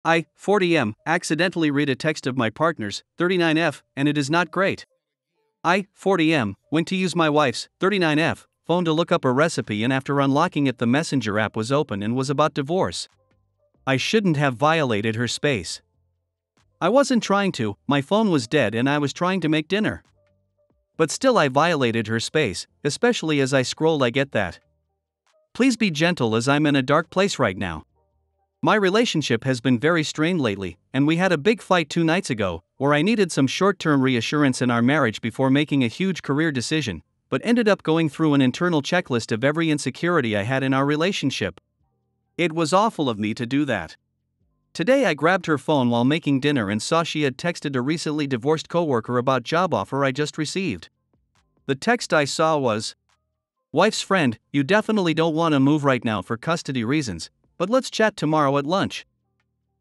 I, 40M, accidentally read a text of my partner's, 39F, and it is not great. I, 40M, went to use my wife's, 39F, phone to look up a recipe, and after unlocking it the messenger app was open and was about divorce. I shouldn't have violated her space. I wasn't trying to, my phone was dead and I was trying to make dinner. But still I violated her space, especially as I scrolled. I get that. Please be gentle as I'm in a dark place right now. My relationship has been very strained lately, and we had a big fight 2 nights ago, where I needed some short-term reassurance in our marriage before making a huge career decision, but ended up going through an internal checklist of every insecurity I had in our relationship. It was awful of me to do that. Today I grabbed her phone while making dinner and saw she had texted a recently divorced coworker about job offer I just received. The text I saw was, "Wife's friend, you definitely don't want to move right now for custody reasons, but let's chat tomorrow at lunch."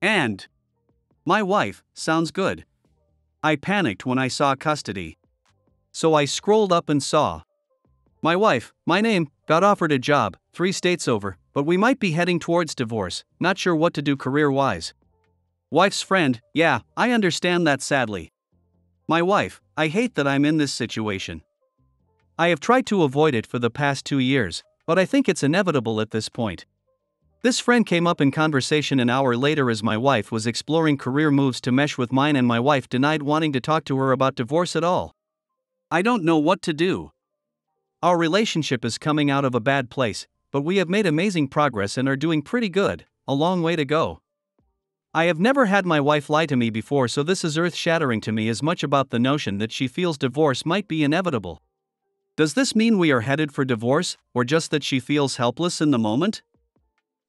And my wife, sounds good. I panicked when I saw custody. So I scrolled up and saw, my wife, my name, got offered a job, 3 states over, but we might be heading towards divorce, not sure what to do career-wise. Wife's friend, yeah, I understand that sadly. My wife, I hate that I'm in this situation. I have tried to avoid it for the past 2 years, but I think it's inevitable at this point. This friend came up in conversation an hour later as my wife was exploring career moves to mesh with mine, and my wife denied wanting to talk to her about divorce at all. I don't know what to do. Our relationship is coming out of a bad place, but we have made amazing progress and are doing pretty good, a long way to go. I have never had my wife lie to me before, so this is earth-shattering to me, as much about the notion that she feels divorce might be inevitable. Does this mean we are headed for divorce, or just that she feels helpless in the moment?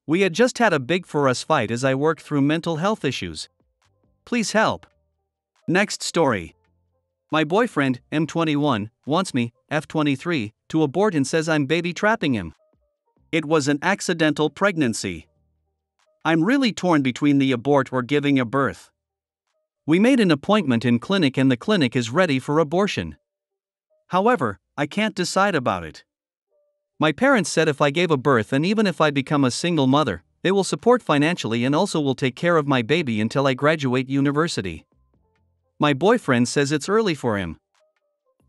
We had just had a big for us fight as I worked through mental health issues. Please help. Next story. My boyfriend, M21, wants me, F23, to abort and says I'm baby trapping him. It was an accidental pregnancy. I'm really torn between the abort or giving a birth. We made an appointment in clinic and the clinic is ready for abortion. However, I can't decide about it. My parents said if I gave a birth and even if I become a single mother, they will support financially and also will take care of my baby until I graduate university. My boyfriend says it's early for him.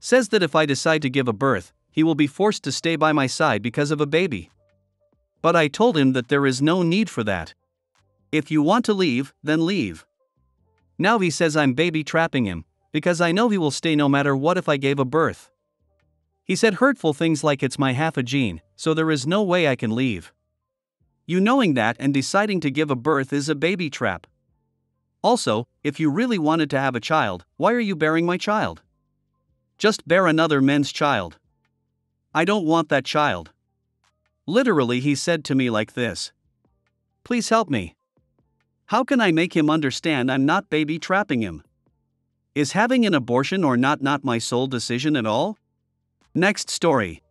Says that if I decide to give a birth, he will be forced to stay by my side because of a baby. But I told him that there is no need for that. If you want to leave, then leave. Now he says I'm baby trapping him, because I know he will stay no matter what if I gave a birth. He said hurtful things like it's my half a gene, so there is no way I can leave. You knowing that and deciding to give a birth is a baby trap. Also, if you really wanted to have a child, why are you bearing my child? Just bear another man's child. I don't want that child. Literally, he said to me like this. Please help me. How can I make him understand I'm not baby trapping him? Is having an abortion or not my sole decision at all? Next story.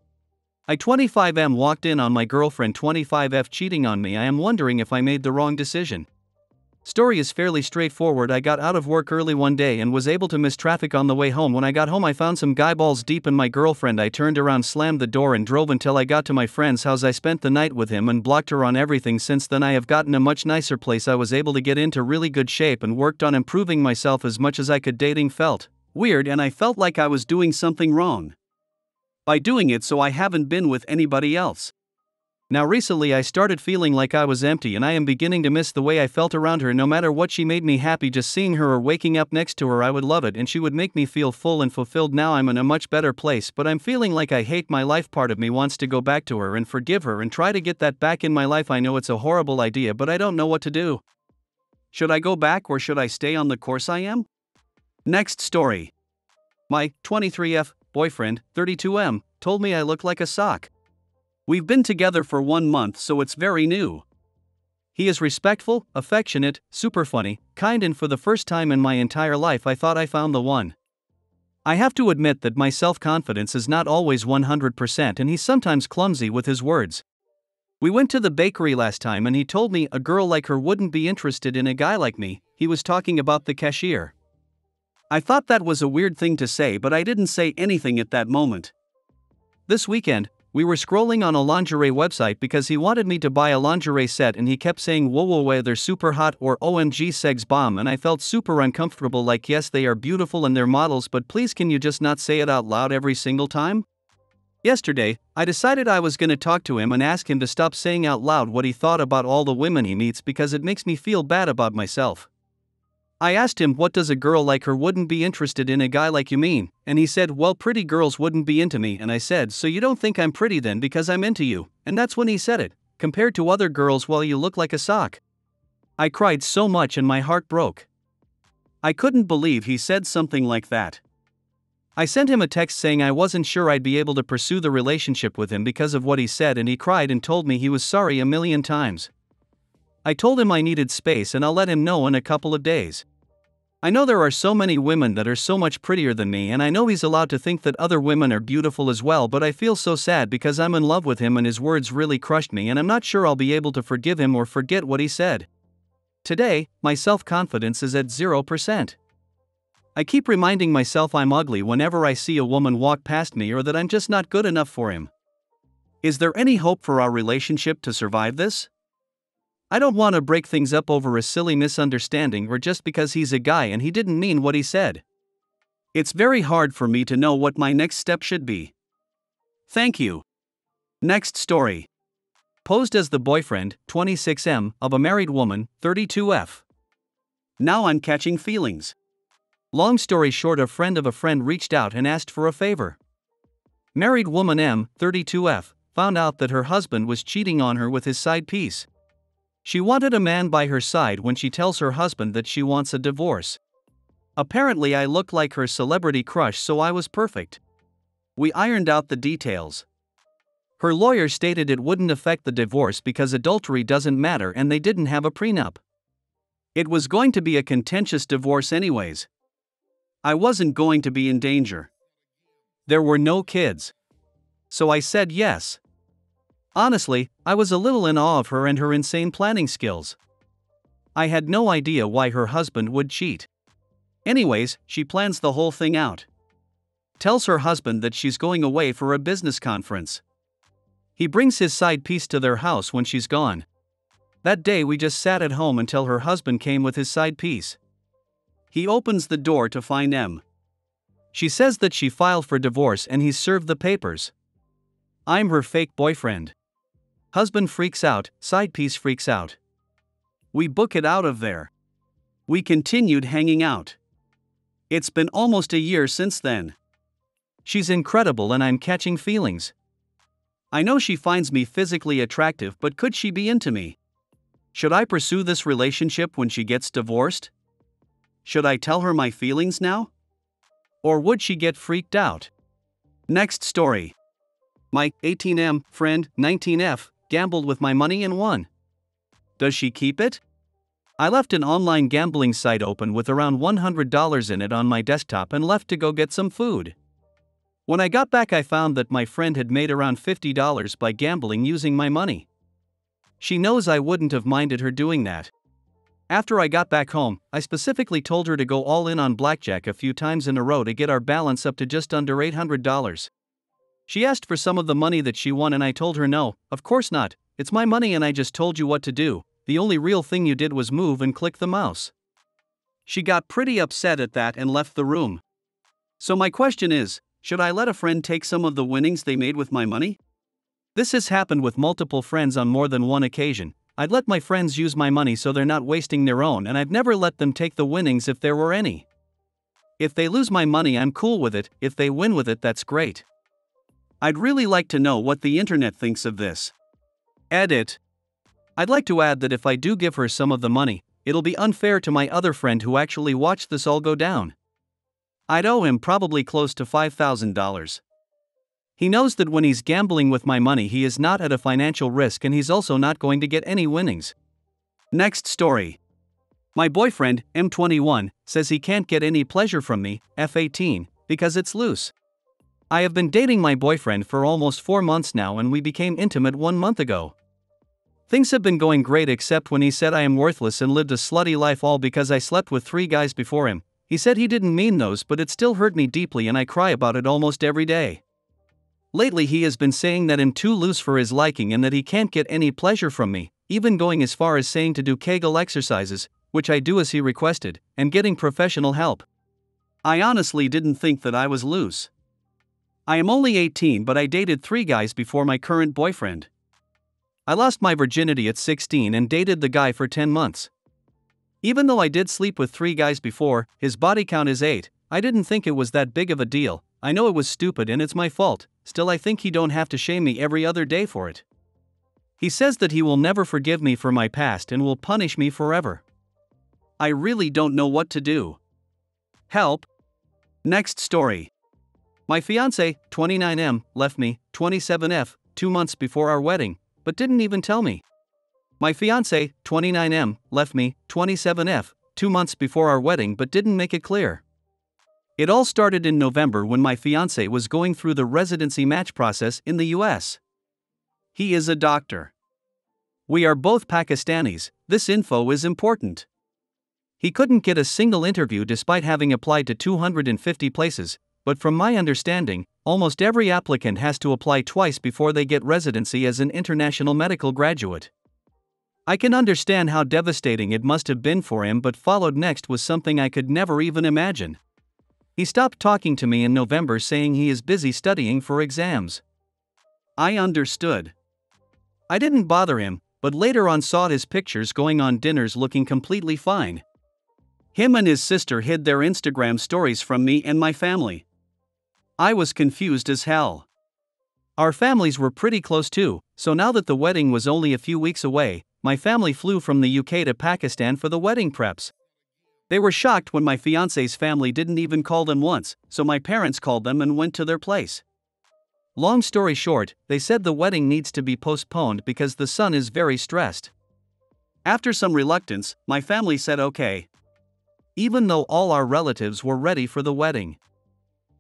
I 25M walked in on my girlfriend 25F cheating on me. I am wondering if I made the wrong decision. Story is fairly straightforward. I got out of work early one day and was able to miss traffic on the way home. When I got home I found some guy balls deep in my girlfriend. I turned around, slammed the door and drove until I got to my friend's house. I spent the night with him and blocked her on everything. Since then I have gotten a much nicer place. I was able to get into really good shape and worked on improving myself as much as I could. Dating felt weird and I felt like I was doing something wrong by doing it, so I haven't been with anybody else. Now recently I started feeling like I was empty and I am beginning to miss the way I felt around her. No matter what, she made me happy. Just seeing her or waking up next to her, I would love it and she would make me feel full and fulfilled. Now I'm in a much better place, but I'm feeling like I hate my life. Part of me wants to go back to her and forgive her and try to get that back in my life. I know it's a horrible idea, but I don't know what to do. Should I go back or should I stay on the course I am? Next story. My 23F boyfriend, 32M, told me I look like a sock. We've been together for 1 month, so it's very new. He is respectful, affectionate, super funny, kind, and for the first time in my entire life I thought I found the one. I have to admit that my self-confidence is not always 100% and he's sometimes clumsy with his words. We went to the bakery last time and he told me a girl like her wouldn't be interested in a guy like me. He was talking about the cashier. I thought that was a weird thing to say, but I didn't say anything at that moment. This weekend, We were scrolling on a lingerie website because he wanted me to buy a lingerie set and he kept saying whoa whoa whoa they're super hot or OMG segs bomb, and I felt super uncomfortable like yes they are beautiful and they're models, but please can you just not say it out loud every single time? Yesterday, I decided I was gonna talk to him and ask him to stop saying out loud what he thought about all the women he meets because it makes me feel bad about myself. I asked him what does a girl like her wouldn't be interested in a guy like you mean, and he said well pretty girls wouldn't be into me, and I said so you don't think I'm pretty then because I'm into you, and that's when he said it, compared to other girls well you look like a sock. I cried so much and my heart broke. I couldn't believe he said something like that. I sent him a text saying I wasn't sure I'd be able to pursue the relationship with him because of what he said, and he cried and told me he was sorry a million times. I told him I needed space and I'll let him know in a couple of days. I know there are so many women that are so much prettier than me, and I know he's allowed to think that other women are beautiful as well, but I feel so sad because I'm in love with him and his words really crushed me, and I'm not sure I'll be able to forgive him or forget what he said. Today, my self-confidence is at 0%. I keep reminding myself I'm ugly whenever I see a woman walk past me or that I'm just not good enough for him. Is there any hope for our relationship to survive this? I don't want to break things up over a silly misunderstanding or just because he's a guy and he didn't mean what he said. It's very hard for me to know what my next step should be. Thank you. Next story. Posed as the boyfriend, 26M, of a married woman, 32F. Now I'm catching feelings. Long story short, a friend of a friend reached out and asked for a favor. Married woman M, 32F, found out that her husband was cheating on her with his side piece. She wanted a man by her side when she tells her husband that she wants a divorce. Apparently I look like her celebrity crush, so I was perfect. We ironed out the details. Her lawyer stated it wouldn't affect the divorce because adultery doesn't matter and they didn't have a prenup. It was going to be a contentious divorce anyways. I wasn't going to be in danger. There were no kids. So I said yes. Honestly, I was a little in awe of her and her insane planning skills. I had no idea why her husband would cheat. Anyways, she plans the whole thing out. Tells her husband that she's going away for a business conference. He brings his side piece to their house when she's gone. That day we just sat at home until her husband came with his side piece. He opens the door to find M. She says that she filed for divorce and he's served the papers. I'm her fake boyfriend. Husband freaks out, side piece freaks out. We book it out of there. We continued hanging out. It's been almost a year since then. She's incredible and I'm catching feelings. I know she finds me physically attractive, but could she be into me? Should I pursue this relationship when she gets divorced? Should I tell her my feelings now? Or would she get freaked out? Next story. My 18M friend, 19F, gambled with my money and won. Does she keep it? I left an online gambling site open with around $100 in it on my desktop and left to go get some food. When I got back, I found that my friend had made around $50 by gambling using my money. She knows I wouldn't have minded her doing that. After I got back home, I specifically told her to go all in on blackjack a few times in a row to get our balance up to just under $800. She asked for some of the money that she won and I told her no, of course not, it's my money and I just told you what to do, the only real thing you did was move and click the mouse. She got pretty upset at that and left the room. So my question is, should I let a friend take some of the winnings they made with my money? This has happened with multiple friends on more than one occasion. I'd let my friends use my money so they're not wasting their own, and I've never let them take the winnings if there were any. If they lose my money, I'm cool with it. If they win with it, that's great. I'd really like to know what the internet thinks of this. Edit. I'd like to add that if I do give her some of the money, it'll be unfair to my other friend who actually watched this all go down. I'd owe him probably close to $5,000. He knows that when he's gambling with my money, he is not at a financial risk and he's also not going to get any winnings. Next story. My boyfriend, M21, says he can't get any pleasure from me, F18, because it's loose. I have been dating my boyfriend for almost 4 months now and we became intimate 1 month ago. Things have been going great except when he said I am worthless and lived a slutty life all because I slept with 3 guys before him. He said he didn't mean those, but it still hurt me deeply and I cry about it almost every day. Lately he has been saying that I'm too loose for his liking and that he can't get any pleasure from me, even going as far as saying to do Kegel exercises, which I do as he requested, and getting professional help. I honestly didn't think that I was loose. I am only 18, but I dated 3 guys before my current boyfriend. I lost my virginity at 16 and dated the guy for 10 months. Even though I did sleep with 3 guys before, his body count is 8, I didn't think it was that big of a deal. I know it was stupid and it's my fault, still I think he don't have to shame me every other day for it. He says that he will never forgive me for my past and will punish me forever. I really don't know what to do. Help. Next story. My fiance, 29M, left me, 27F, 2 months before our wedding, but didn't even tell me. My fiance, 29M, left me, 27F, 2 months before our wedding but didn't make it clear. It all started in November when my fiance was going through the Residency Match process in the US. He is a doctor. We are both Pakistanis, this info is important. He couldn't get a single interview despite having applied to 250 places, but from my understanding, almost every applicant has to apply twice before they get residency as an international medical graduate. I can understand how devastating it must have been for him, but followed next was something I could never even imagine. He stopped talking to me in November saying he is busy studying for exams. I understood. I didn't bother him, but later on saw his pictures going on dinners looking completely fine. Him and his sister hid their Instagram stories from me and my family. I was confused as hell. Our families were pretty close too, so now that the wedding was only a few weeks away, my family flew from the UK to Pakistan for the wedding preps. They were shocked when my fiance's family didn't even call them once, so my parents called them and went to their place. Long story short, they said the wedding needs to be postponed because the son is very stressed. After some reluctance, my family said okay. Even though all our relatives were ready for the wedding.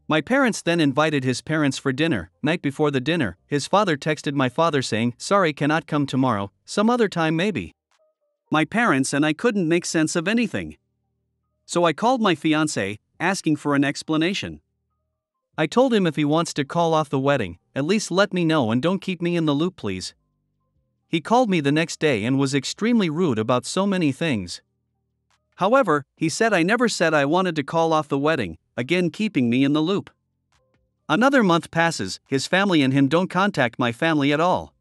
My parents then invited his parents for dinner. Night before the dinner, his father texted my father saying, "Sorry, cannot come tomorrow, some other time maybe." My parents and I couldn't make sense of anything. So I called my fiancé, asking for an explanation. I told him if he wants to call off the wedding, at least let me know and don't keep me in the loop please. He called me the next day and was extremely rude about so many things. However, he said I never said I wanted to call off the wedding, again keeping me in the loop. Another month passes, his family and him don't contact my family at all.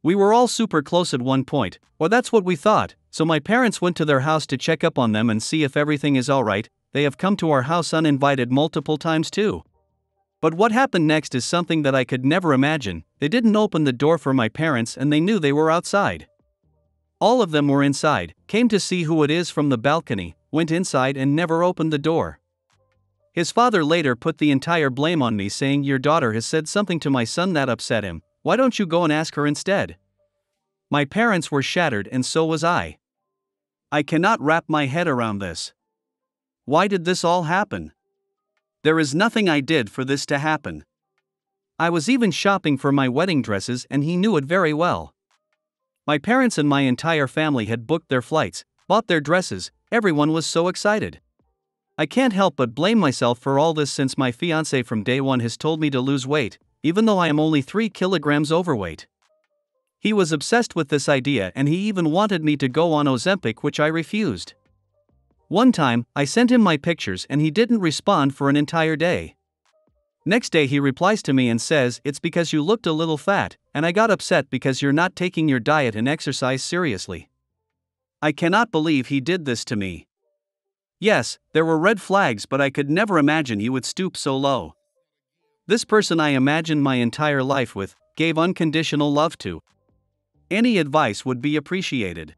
We were all super close at one point, or that's what we thought, so my parents went to their house to check up on them and see if everything is alright. They have come to our house uninvited multiple times too. But what happened next is something that I could never imagine. They didn't open the door for my parents and they knew they were outside. All of them were inside, came to see who it is from the balcony, went inside and never opened the door. His father later put the entire blame on me saying your daughter has said something to my son that upset him, why don't you go and ask her instead? My parents were shattered and so was I. I cannot wrap my head around this. Why did this all happen? There is nothing I did for this to happen. I was even shopping for my wedding dresses and he knew it very well. My parents and my entire family had booked their flights, bought their dresses, everyone was so excited. I can't help but blame myself for all this since my fiancé from day one has told me to lose weight, even though I am only 3 kilograms overweight. He was obsessed with this idea and he even wanted me to go on Ozempic, which I refused. One time, I sent him my pictures and he didn't respond for an entire day. Next day he replies to me and says it's because you looked a little fat, and I got upset because you're not taking your diet and exercise seriously. I cannot believe he did this to me. Yes, there were red flags, but I could never imagine he would stoop so low. This person I imagined my entire life with, gave unconditional love to. Any advice would be appreciated.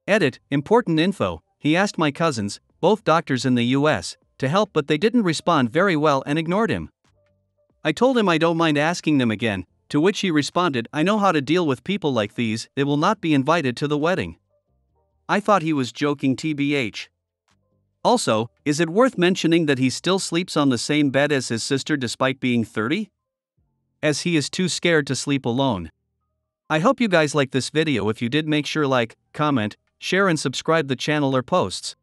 Edit, important info, he asked my cousins, both doctors in the US, to help but they didn't respond very well and ignored him. I told him I don't mind asking them again, to which he responded, I know how to deal with people like these, they will not be invited to the wedding. I thought he was joking tbh. Also, is it worth mentioning that he still sleeps on the same bed as his sister despite being 30? As he is too scared to sleep alone. I hope you guys like this video. If you did, make sure like, comment, share and subscribe the channel or posts.